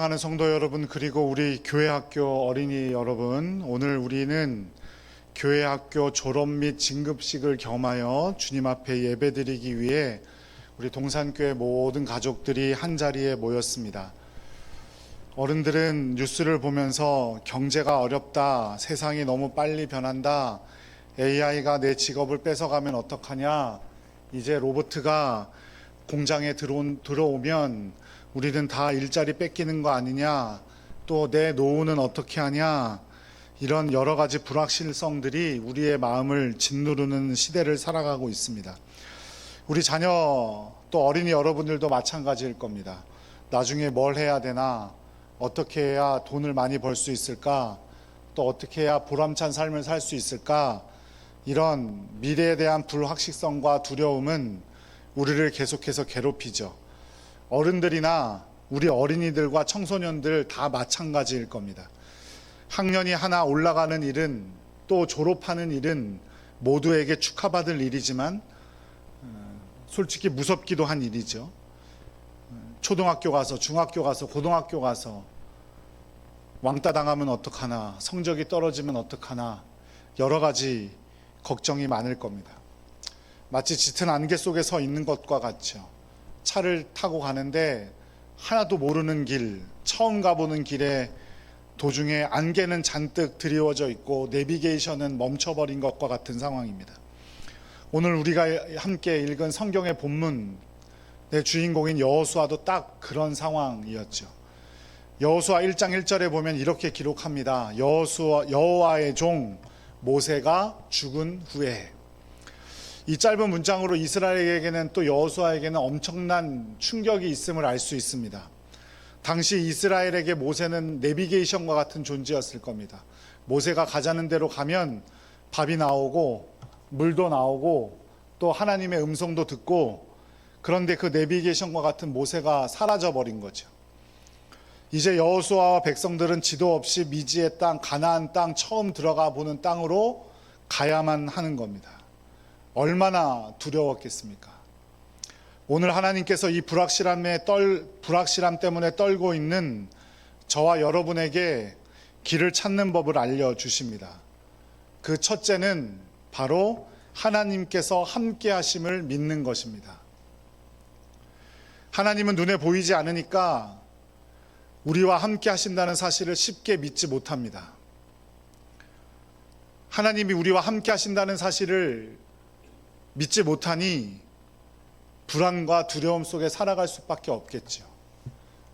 사랑하는 성도 여러분, 그리고 우리 교회 학교 어린이 여러분, 오늘 우리는 교회 학교 졸업 및 진급식을 겸하여 주님 앞에 예배드리기 위해 우리 동산교회 모든 가족들이 한자리에 모였습니다. 어른들은 뉴스를 보면서 경제가 어렵다, 세상이 너무 빨리 변한다, AI가 내 직업을 뺏어가면 어떡하냐, 이제 로봇가 공장에 들어오면 우리는 다 일자리 뺏기는 거 아니냐, 또 내 노후는 어떻게 하냐, 이런 여러 가지 불확실성들이 우리의 마음을 짓누르는 시대를 살아가고 있습니다. 우리 자녀 또 어린이 여러분들도 마찬가지일 겁니다. 나중에 뭘 해야 되나, 어떻게 해야 돈을 많이 벌 수 있을까, 또 어떻게 해야 보람찬 삶을 살 수 있을까, 이런 미래에 대한 불확실성과 두려움은 우리를 계속해서 괴롭히죠. 어른들이나 우리 어린이들과 청소년들 다 마찬가지일 겁니다. 학년이 하나 올라가는 일은, 또 졸업하는 일은 모두에게 축하받을 일이지만 솔직히 무섭기도 한 일이죠. 초등학교 가서, 중학교 가서, 고등학교 가서 왕따 당하면 어떡하나, 성적이 떨어지면 어떡하나, 여러 가지 걱정이 많을 겁니다. 마치 짙은 안개 속에 서 있는 것과 같죠. 차를 타고 가는데 하나도 모르는 길, 처음 가보는 길에 도중에 안개는 잔뜩 드리워져 있고 내비게이션은 멈춰버린 것과 같은 상황입니다. 오늘 우리가 함께 읽은 성경의 본문, 내 주인공인 여호수아도 딱 그런 상황이었죠. 여호수아 1장 1절에 보면 이렇게 기록합니다. 여호와의 종 모세가 죽은 후에. 이 짧은 문장으로 이스라엘에게는, 또 여호수아에게는 엄청난 충격이 있음을 알 수 있습니다. 당시 이스라엘에게 모세는 내비게이션과 같은 존재였을 겁니다. 모세가 가자는 대로 가면 밥이 나오고 물도 나오고 또 하나님의 음성도 듣고, 그런데 그 내비게이션과 같은 모세가 사라져버린 거죠. 이제 여호수아와 백성들은 지도 없이 미지의 땅, 가나안 땅, 처음 들어가 보는 땅으로 가야만 하는 겁니다. 얼마나 두려웠겠습니까? 오늘 하나님께서 이 불확실함 때문에 떨고 있는 저와 여러분에게 길을 찾는 법을 알려주십니다. 그 첫째는 바로 하나님께서 함께 하심을 믿는 것입니다. 하나님은 눈에 보이지 않으니까 우리와 함께 하신다는 사실을 쉽게 믿지 못합니다. 하나님이 우리와 함께 하신다는 사실을 믿지 못하니 불안과 두려움 속에 살아갈 수밖에 없겠죠.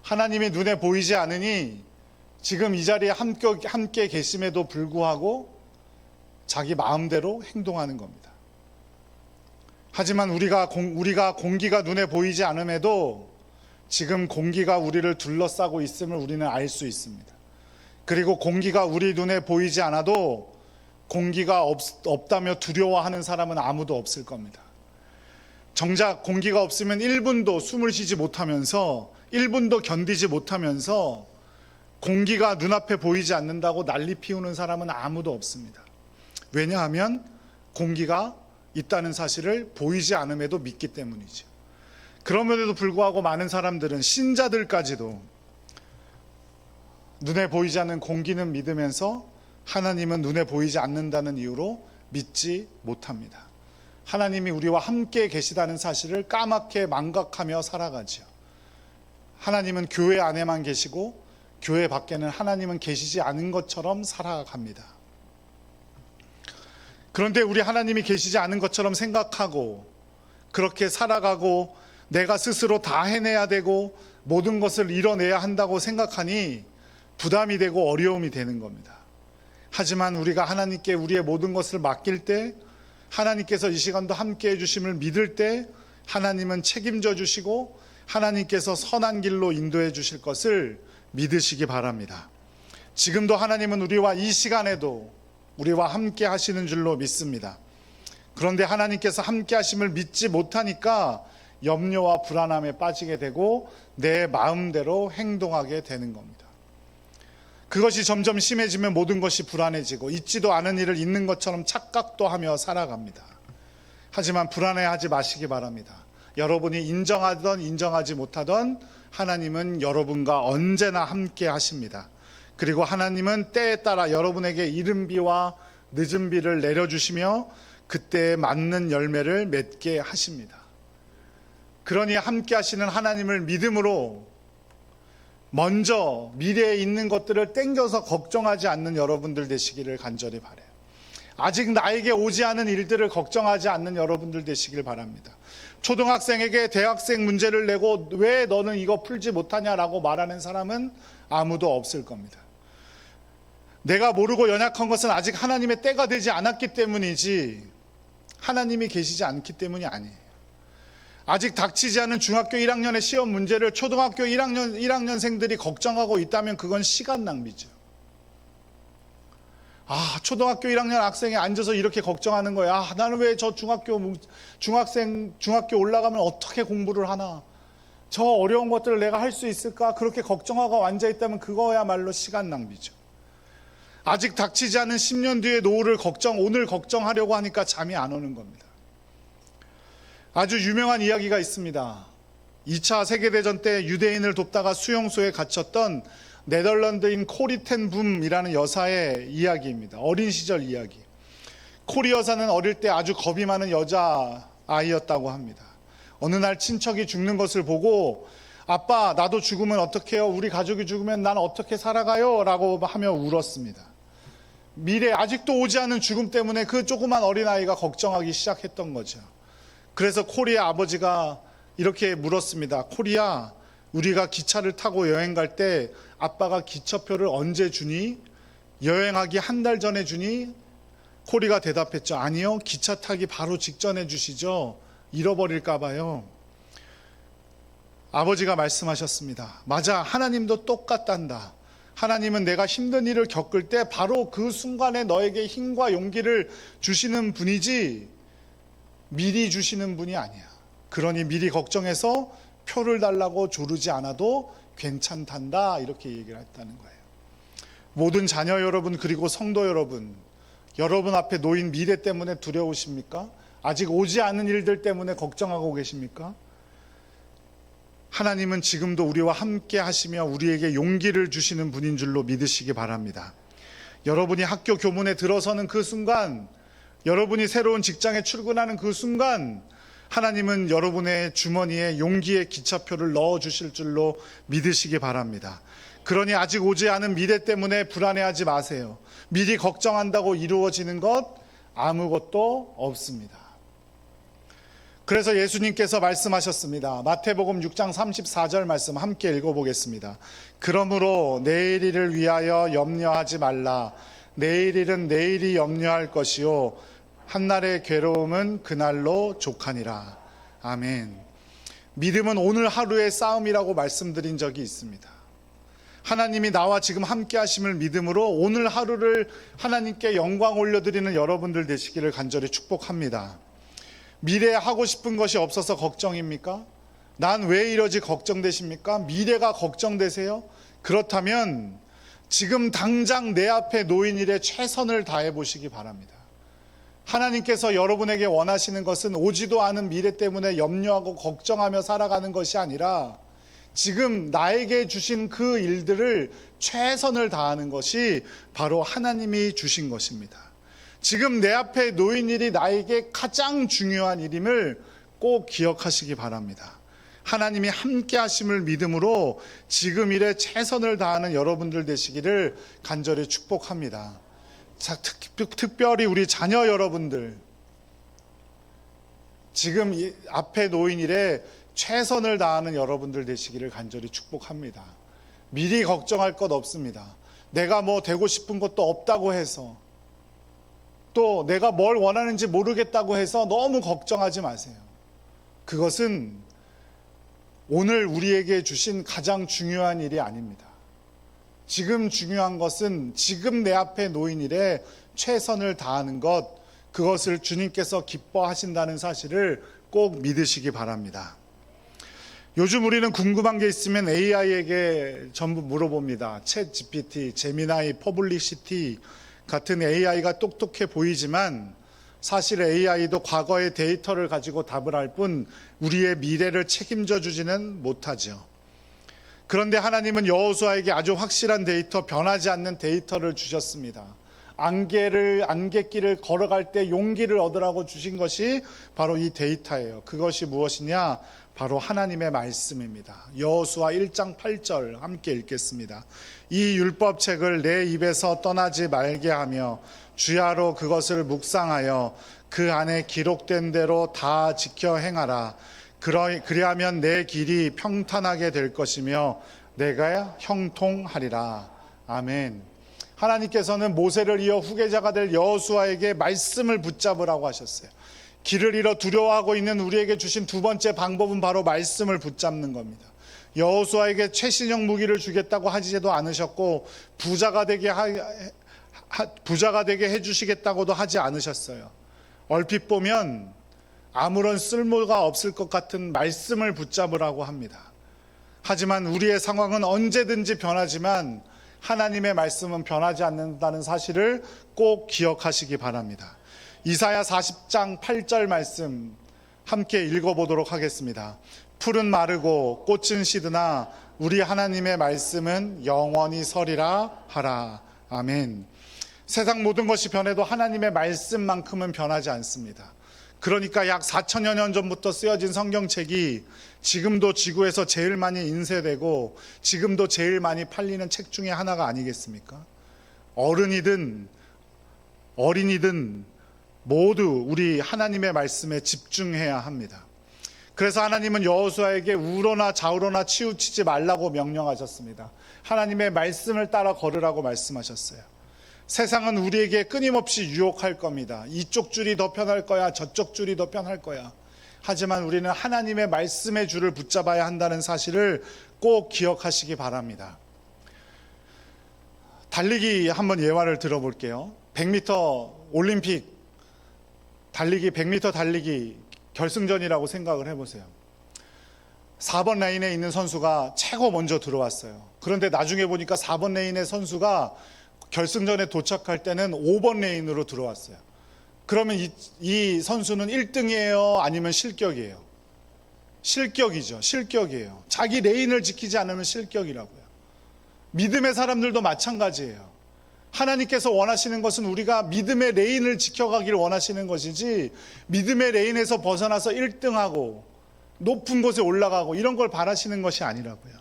하나님이 눈에 보이지 않으니 지금 이 자리에 함께 계심에도 불구하고 자기 마음대로 행동하는 겁니다. 하지만 우리가 공기가 눈에 보이지 않음에도 지금 공기가 우리를 둘러싸고 있음을 우리는 알 수 있습니다. 그리고 공기가 우리 눈에 보이지 않아도 공기가 없다며 두려워하는 사람은 아무도 없을 겁니다. 정작 공기가 없으면 1분도 숨을 쉬지 못하면서, 1분도 견디지 못하면서 공기가 눈앞에 보이지 않는다고 난리 피우는 사람은 아무도 없습니다. 왜냐하면 공기가 있다는 사실을 보이지 않음에도 믿기 때문이죠. 그럼에도 불구하고 많은 사람들은, 신자들까지도 눈에 보이지 않는 공기는 믿으면서 하나님은 눈에 보이지 않는다는 이유로 믿지 못합니다. 하나님이 우리와 함께 계시다는 사실을 까맣게 망각하며 살아가죠. 하나님은 교회 안에만 계시고 교회 밖에는 하나님은 계시지 않은 것처럼 살아갑니다. 그런데 우리 하나님이 계시지 않은 것처럼 생각하고 그렇게 살아가고 내가 스스로 다 해내야 되고 모든 것을 이뤄내야 한다고 생각하니 부담이 되고 어려움이 되는 겁니다. 하지만 우리가 하나님께 우리의 모든 것을 맡길 때, 하나님께서 이 시간도 함께 해주심을 믿을 때 하나님은 책임져 주시고 하나님께서 선한 길로 인도해 주실 것을 믿으시기 바랍니다. 지금도 하나님은 우리와 이 시간에도 우리와 함께 하시는 줄로 믿습니다. 그런데 하나님께서 함께 하심을 믿지 못하니까 염려와 불안함에 빠지게 되고 내 마음대로 행동하게 되는 겁니다. 그것이 점점 심해지면 모든 것이 불안해지고 있지도 않은 일을 있는 것처럼 착각도 하며 살아갑니다. 하지만 불안해하지 마시기 바랍니다. 여러분이 인정하던 인정하지 못하던 하나님은 여러분과 언제나 함께 하십니다. 그리고 하나님은 때에 따라 여러분에게 이른 비와 늦은 비를 내려주시며 그때에 맞는 열매를 맺게 하십니다. 그러니 함께 하시는 하나님을 믿음으로 먼저 미래에 있는 것들을 땡겨서 걱정하지 않는 여러분들 되시기를 간절히 바라요. 아직 나에게 오지 않은 일들을 걱정하지 않는 여러분들 되시길 바랍니다. 초등학생에게 대학생 문제를 내고 왜 너는 이거 풀지 못하냐라고 말하는 사람은 아무도 없을 겁니다. 내가 모르고 연약한 것은 아직 하나님의 때가 되지 않았기 때문이지 하나님이 계시지 않기 때문이 아니에요. 아직 닥치지 않은 중학교 1학년의 시험 문제를 초등학교 1학년생들이 걱정하고 있다면 그건 시간 낭비죠. 초등학교 1학년 학생이 앉아서 이렇게 걱정하는 거야. 나는 왜 저 중학교 올라가면 어떻게 공부를 하나? 저 어려운 것들을 내가 할 수 있을까? 그렇게 걱정하고 앉아있다면 그거야말로 시간 낭비죠. 아직 닥치지 않은 10년 뒤의 노후를 오늘 걱정하려고 하니까 잠이 안 오는 겁니다. 아주 유명한 이야기가 있습니다. 2차 세계대전 때 유대인을 돕다가 수용소에 gat혔던 네덜란드인 코리 텐 붐이라는 여사의 이야기입니다. 어린 시절 이야기. 코리 여사는 어릴 때 아주 겁이 많은 여자아이였다고 합니다. 어느 날 친척이 죽는 것을 보고 아빠 나도 죽으면 어떡해요? 우리 가족이 죽으면 난 어떻게 살아가요? 라고 하며 울었습니다. 미래 아직도 오지 않은 죽음 때문에 그 조그만 어린아이가 걱정하기 시작했던 거죠. 그래서 코리의 아버지가 이렇게 물었습니다. 코리야, 우리가 기차를 타고 여행 갈 때 아빠가 기차표를 언제 주니? 여행하기 한 달 전에 주니? 코리가 대답했죠. 아니요, 기차 타기 바로 직전에 주시죠. 잃어버릴까 봐요. 아버지가 말씀하셨습니다. 맞아, 하나님도 똑같단다. 하나님은 내가 힘든 일을 겪을 때 바로 그 순간에 너에게 힘과 용기를 주시는 분이지 미리 주시는 분이 아니야. 그러니 미리 걱정해서 표를 달라고 조르지 않아도 괜찮단다. 이렇게 얘기를 했다는 거예요. 모든 자녀 여러분 그리고 성도 여러분, 여러분 앞에 놓인 미래 때문에 두려우십니까? 아직 오지 않은 일들 때문에 걱정하고 계십니까? 하나님은 지금도 우리와 함께 하시며 우리에게 용기를 주시는 분인 줄로 믿으시기 바랍니다. 여러분이 학교 교문에 들어서는 그 순간, 여러분이 새로운 직장에 출근하는 그 순간 하나님은 여러분의 주머니에 용기의 기차표를 넣어주실 줄로 믿으시기 바랍니다. 그러니 아직 오지 않은 미래 때문에 불안해하지 마세요. 미리 걱정한다고 이루어지는 것 아무것도 없습니다. 그래서 예수님께서 말씀하셨습니다. 마태복음 6장 34절 말씀 함께 읽어보겠습니다. 그러므로 내일 일을 위하여 염려하지 말라. 내일 일은 내일이 염려할 것이요 한날의 괴로움은 그날로 족하니라. 아멘. 믿음은 오늘 하루의 싸움이라고 말씀드린 적이 있습니다. 하나님이 나와 지금 함께 하심을 믿음으로 오늘 하루를 하나님께 영광 올려드리는 여러분들 되시기를 간절히 축복합니다. 미래에 하고 싶은 것이 없어서 걱정입니까? 난 왜 이러지 걱정되십니까? 미래가 걱정되세요? 그렇다면 지금 당장 내 앞에 놓인 일에 최선을 다해 보시기 바랍니다. 하나님께서 여러분에게 원하시는 것은 오지도 않은 미래 때문에 염려하고 걱정하며 살아가는 것이 아니라 지금 나에게 주신 그 일들을 최선을 다하는 것이 바로 하나님이 주신 것입니다. 지금 내 앞에 놓인 일이 나에게 가장 중요한 일임을 꼭 기억하시기 바랍니다. 하나님이 함께 하심을 믿음으로 지금 일에 최선을 다하는 여러분들 되시기를 간절히 축복합니다. 특별히 우리 자녀 여러분들, 지금 앞에 놓인 일에 최선을 다하는 여러분들 되시기를 간절히 축복합니다. 미리 걱정할 것 없습니다. 내가 뭐 되고 싶은 것도 없다고 해서, 또 내가 뭘 원하는지 모르겠다고 해서 너무 걱정하지 마세요. 그것은 오늘 우리에게 주신 가장 중요한 일이 아닙니다. 지금 중요한 것은 지금 내 앞에 놓인 일에 최선을 다하는 것, 그것을 주님께서 기뻐하신다는 사실을 꼭 믿으시기 바랍니다. 요즘 우리는 궁금한 게 있으면 AI에게 전부 물어봅니다. 챗 GPT, 제미나이, 퍼블리시티 같은 AI가 똑똑해 보이지만 사실 AI도 과거의 데이터를 가지고 답을 할 뿐 우리의 미래를 책임져 주지는 못하죠. 그런데 하나님은 여호수아에게 아주 확실한 데이터, 변하지 않는 데이터를 주셨습니다. 안갯길을 걸어갈 때 용기를 얻으라고 주신 것이 바로 이 데이터예요. 그것이 무엇이냐? 바로 하나님의 말씀입니다. 여호수아 1장 8절 함께 읽겠습니다. 이 율법책을 내 입에서 떠나지 말게 하며 주야로 그것을 묵상하여 그 안에 기록된 대로 다 지켜 행하라. 그리하면 내 길이 평탄하게 될 것이며 내가 형통하리라. 아멘. 하나님께서는 모세를 이어 후계자가 될 여호수아에게 말씀을 붙잡으라고 하셨어요. 길을 잃어 두려워하고 있는 우리에게 주신 두 번째 방법은 바로 말씀을 붙잡는 겁니다. 여호수아에게 최신형 무기를 주겠다고 하지도 않으셨고 부자가 되게 해주시겠다고도 하지 않으셨어요. 얼핏 보면 아무런 쓸모가 없을 것 같은 말씀을 붙잡으라고 합니다. 하지만 우리의 상황은 언제든지 변하지만 하나님의 말씀은 변하지 않는다는 사실을 꼭 기억하시기 바랍니다. 이사야 40장 8절 말씀 함께 읽어보도록 하겠습니다. 풀은 마르고 꽃은 시드나 우리 하나님의 말씀은 영원히 서리라 하라. 아멘. 세상 모든 것이 변해도 하나님의 말씀만큼은 변하지 않습니다. 그러니까 약 4천여 년 전부터 쓰여진 성경책이 지금도 지구에서 제일 많이 인쇄되고 지금도 제일 많이 팔리는 책 중에 하나가 아니겠습니까? 어른이든 어린이든 모두 우리 하나님의 말씀에 집중해야 합니다. 그래서 하나님은 여호수아에게 우로나 좌우로나 치우치지 말라고 명령하셨습니다. 하나님의 말씀을 따라 걸으라고 말씀하셨어요. 세상은 우리에게 끊임없이 유혹할 겁니다. 이쪽 줄이 더 편할 거야, 저쪽 줄이 더 편할 거야. 하지만 우리는 하나님의 말씀의 줄을 붙잡아야 한다는 사실을 꼭 기억하시기 바랍니다. 달리기 한번 예화를 들어볼게요. 100m 올림픽 달리기, 100m 달리기 결승전이라고 생각을 해보세요. 4번 레인에 있는 선수가 최고 먼저 들어왔어요. 그런데 나중에 보니까 4번 레인의 선수가 결승전에 도착할 때는 5번 레인으로 들어왔어요. 그러면 이 선수는 1등이에요? 아니면 실격이에요? 실격이죠. 실격이에요. 자기 레인을 지키지 않으면 실격이라고요. 믿음의 사람들도 마찬가지예요. 하나님께서 원하시는 것은 우리가 믿음의 레인을 지켜가기를 원하시는 것이지 믿음의 레인에서 벗어나서 1등하고 높은 곳에 올라가고 이런 걸 바라시는 것이 아니라고요.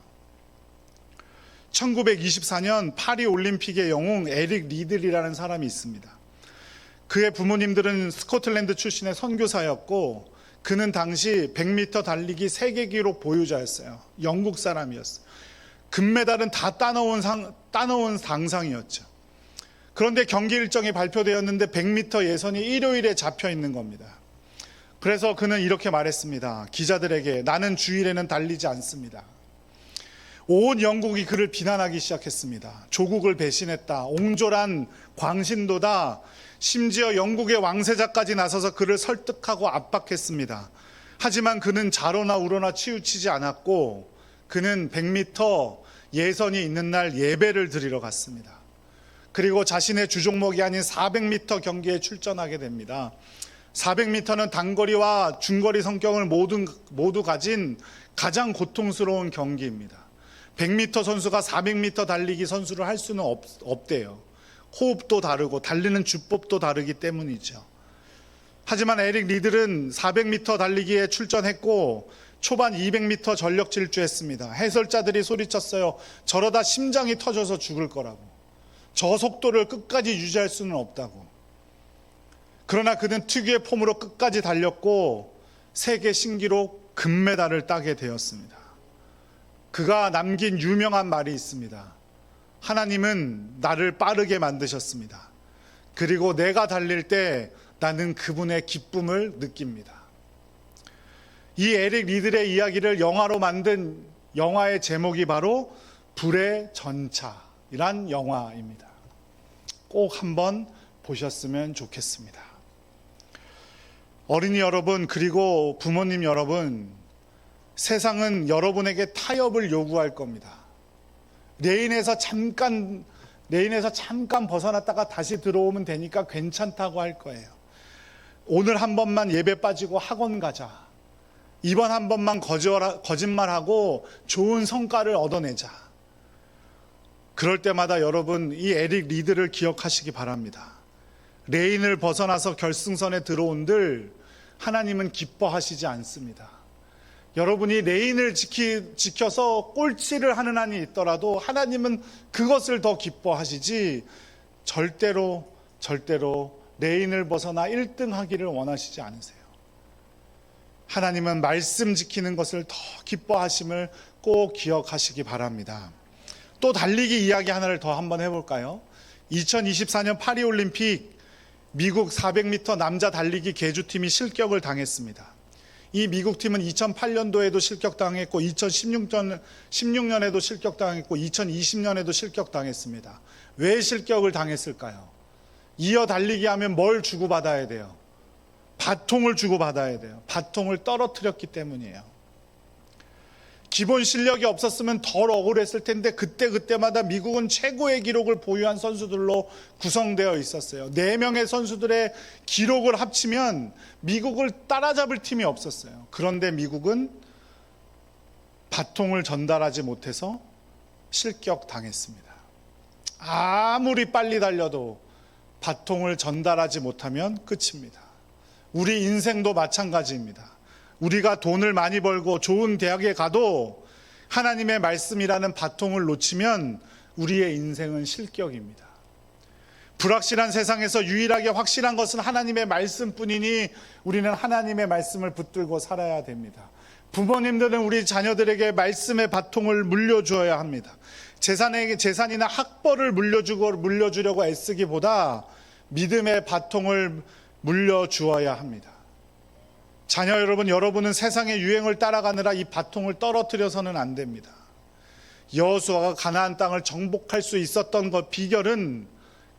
1924년 파리 올림픽의 영웅 에릭 리들이라는 사람이 있습니다. 그의 부모님들은 스코틀랜드 출신의 선교사였고 그는 당시 100m 달리기 세계 기록 보유자였어요. 영국 사람이었어요. 금메달은 다 따놓은 당상이었죠. 그런데 경기 일정이 발표되었는데 100m 예선이 일요일에 잡혀 있는 겁니다. 그래서 그는 이렇게 말했습니다. 기자들에게 나는 주일에는 달리지 않습니다. 온 영국이 그를 비난하기 시작했습니다. 조국을 배신했다. 옹졸한 광신도다. 심지어 영국의 왕세자까지 나서서 그를 설득하고 압박했습니다. 하지만 그는 좌로나 우로나 치우치지 않았고 그는 100m 예선이 있는 날 예배를 드리러 갔습니다. 그리고 자신의 주종목이 아닌 400m 경기에 출전하게 됩니다. 400m는 단거리와 중거리 성격을 모두 가진 가장 고통스러운 경기입니다. 100m 선수가 400m 달리기 선수를 할 수는 없대요. 호흡도 다르고 달리는 주법도 다르기 때문이죠. 하지만 에릭 리들은 400m 달리기에 출전했고 초반 200m 전력 질주했습니다. 해설자들이 소리쳤어요. 저러다 심장이 터져서 죽을 거라고. 저 속도를 끝까지 유지할 수는 없다고. 그러나 그는 특유의 폼으로 끝까지 달렸고 세계 신기록 금메달을 따게 되었습니다. 그가 남긴 유명한 말이 있습니다. 하나님은 나를 빠르게 만드셨습니다. 그리고 내가 달릴 때 나는 그분의 기쁨을 느낍니다. 이 에릭 리들의 이야기를 영화로 만든 영화의 제목이 바로 불의 전차이란 영화입니다. 꼭 한번 보셨으면 좋겠습니다. 어린이 여러분, 그리고 부모님 여러분, 세상은 여러분에게 타협을 요구할 겁니다. 레인에서 잠깐 벗어났다가 다시 들어오면 되니까 괜찮다고 할 거예요. 오늘 한 번만 예배 빠지고 학원 가자. 이번 한 번만 거짓말하고 좋은 성과를 얻어내자. 그럴 때마다 여러분 이 에릭 리드를 기억하시기 바랍니다. 레인을 벗어나서 결승선에 들어온들 하나님은 기뻐하시지 않습니다. 여러분이 레인을 지켜서 꼴찌를 하는 한이 있더라도 하나님은 그것을 더 기뻐하시지 절대로 레인을 벗어나 1등 하기를 원하시지 않으세요. 하나님은 말씀 지키는 것을 더 기뻐하심을 꼭 기억하시기 바랍니다. 또 달리기 이야기 하나를 더 한번 해볼까요? 2024년 파리올림픽 미국 400m 남자 달리기 계주팀이 실격을 당했습니다. 이 미국 팀은 2008년도에도 실격당했고 2016년에도 실격당했고 2020년에도 실격당했습니다. 왜 실격을 당했을까요? 이어 달리기 하면 뭘 주고받아야 돼요? 바통을 주고받아야 돼요. 바통을 떨어뜨렸기 때문이에요. 기본 실력이 없었으면 덜 억울했을 텐데 그때마다 미국은 최고의 기록을 보유한 선수들로 구성되어 있었어요. 4명의 선수들의 기록을 합치면 미국을 따라잡을 팀이 없었어요. 그런데 미국은 바통을 전달하지 못해서 실격당했습니다. 아무리 빨리 달려도 바통을 전달하지 못하면 끝입니다. 우리 인생도 마찬가지입니다. 우리가 돈을 많이 벌고 좋은 대학에 가도 하나님의 말씀이라는 바통을 놓치면 우리의 인생은 실격입니다. 불확실한 세상에서 유일하게 확실한 것은 하나님의 말씀뿐이니 우리는 하나님의 말씀을 붙들고 살아야 됩니다. 부모님들은 우리 자녀들에게 말씀의 바통을 물려주어야 합니다. 재산이나 학벌을 물려주려고 애쓰기보다 믿음의 바통을 물려주어야 합니다. 자녀 여러분, 여러분은 세상의 유행을 따라가느라 이 바통을 떨어뜨려서는 안 됩니다. 여호수아가 가나안 땅을 정복할 수 있었던 것 비결은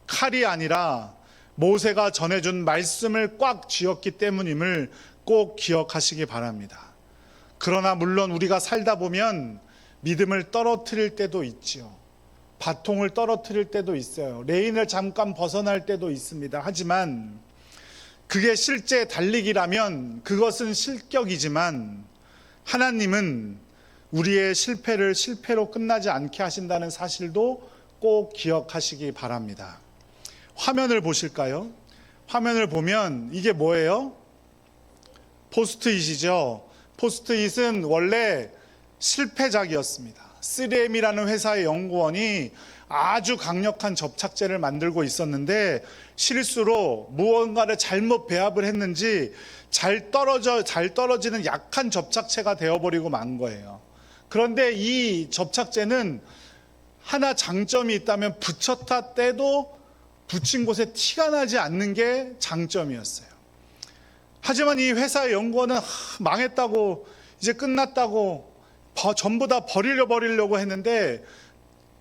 칼이 아니라 모세가 전해준 말씀을 꽉 쥐었기 때문임을 꼭 기억하시기 바랍니다. 그러나 물론 우리가 살다 보면 믿음을 떨어뜨릴 때도 있지요. 바통을 떨어뜨릴 때도 있어요. 레인을 잠깐 벗어날 때도 있습니다. 하지만 그게 실제 달리기라면 그것은 실격이지만 하나님은 우리의 실패를 실패로 끝나지 않게 하신다는 사실도 꼭 기억하시기 바랍니다. 화면을 보실까요? 화면을 보면 이게 뭐예요? 포스트잇이죠. 포스트잇은 원래 실패작이었습니다. 3M이라는 회사의 연구원이 아주 강력한 접착제를 만들고 있었는데 실수로 무언가를 잘못 배합을 했는지 잘 떨어지는 약한 접착제가 되어버리고 만 거예요. 그런데 이 접착제는 하나 장점이 있다면 붙였다 떼도 붙인 곳에 티가 나지 않는 게 장점이었어요. 하지만 이 회사의 연구원은 망했다고, 이제 끝났다고 전부 다 버리려고 했는데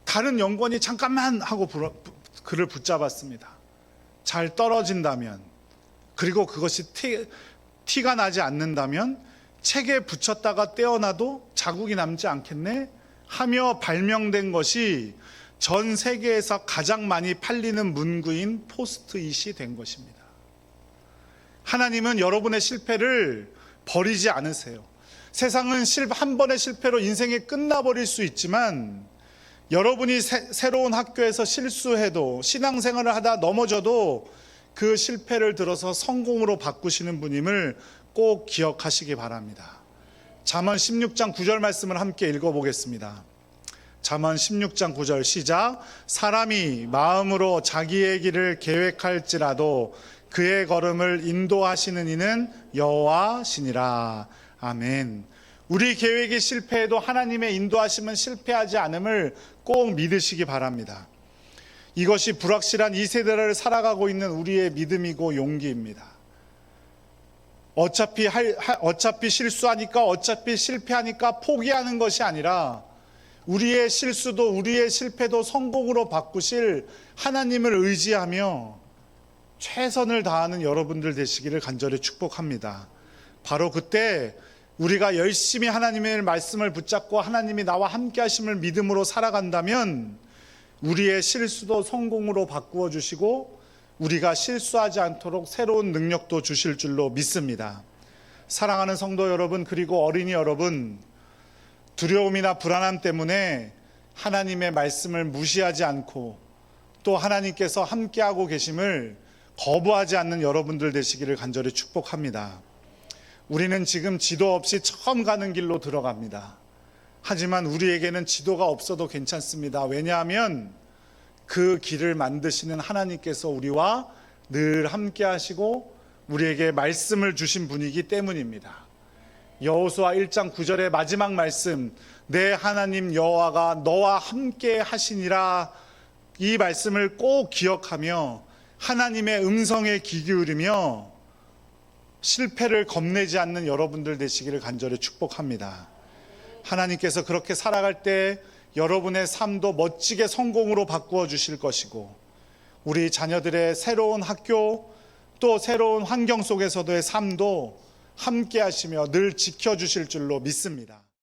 다른 연구원이 잠깐만 하고 그를 붙잡았습니다. 잘 떨어진다면, 그리고 그것이 티가 나지 않는다면 책에 붙였다가 떼어놔도 자국이 남지 않겠네 하며 발명된 것이 전 세계에서 가장 많이 팔리는 문구인 포스트잇이 된 것입니다. 하나님은 여러분의 실패를 버리지 않으세요. 세상은 한 번의 실패로 인생이 끝나버릴 수 있지만 여러분이 새로운 학교에서 실수해도, 신앙생활을 하다 넘어져도 그 실패를 들어서 성공으로 바꾸시는 분임을 꼭 기억하시기 바랍니다. 잠언 16장 9절 말씀을 함께 읽어보겠습니다. 잠언 16장 9절 시작. 사람이 마음으로 자기의 길을 계획할지라도 그의 걸음을 인도하시는 이는 여호와시니라. 아멘. 우리 계획이 실패해도 하나님의 인도하심은 실패하지 않음을 꼭 믿으시기 바랍니다. 이것이 불확실한 이 세대를 살아가고 있는 우리의 믿음이고 용기입니다. 어차피 실수하니까, 어차피 실패하니까 포기하는 것이 아니라 우리의 실수도 우리의 실패도 성공으로 바꾸실 하나님을 의지하며 최선을 다하는 여러분들 되시기를 간절히 축복합니다. 바로 그때 우리가 열심히 하나님의 말씀을 붙잡고 하나님이 나와 함께 하심을 믿음으로 살아간다면 우리의 실수도 성공으로 바꾸어 주시고 우리가 실수하지 않도록 새로운 능력도 주실 줄로 믿습니다. 사랑하는 성도 여러분, 그리고 어린이 여러분, 두려움이나 불안함 때문에 하나님의 말씀을 무시하지 않고 또 하나님께서 함께하고 계심을 거부하지 않는 여러분들 되시기를 간절히 축복합니다. 우리는 지금 지도 없이 처음 가는 길로 들어갑니다. 하지만 우리에게는 지도가 없어도 괜찮습니다. 왜냐하면 그 길을 만드시는 하나님께서 우리와 늘 함께 하시고 우리에게 말씀을 주신 분이기 때문입니다. 여호수아 1장 9절의 마지막 말씀, 내 하나님 여호와가 너와 함께 하시니라, 이 말씀을 꼭 기억하며 하나님의 음성에 귀 기울이며 실패를 겁내지 않는 여러분들 되시기를 간절히 축복합니다. 하나님께서 그렇게 살아갈 때 여러분의 삶도 멋지게 성공으로 바꾸어 주실 것이고, 우리 자녀들의 새로운 학교 또 새로운 환경 속에서도의 삶도 함께 하시며 늘 지켜주실 줄로 믿습니다.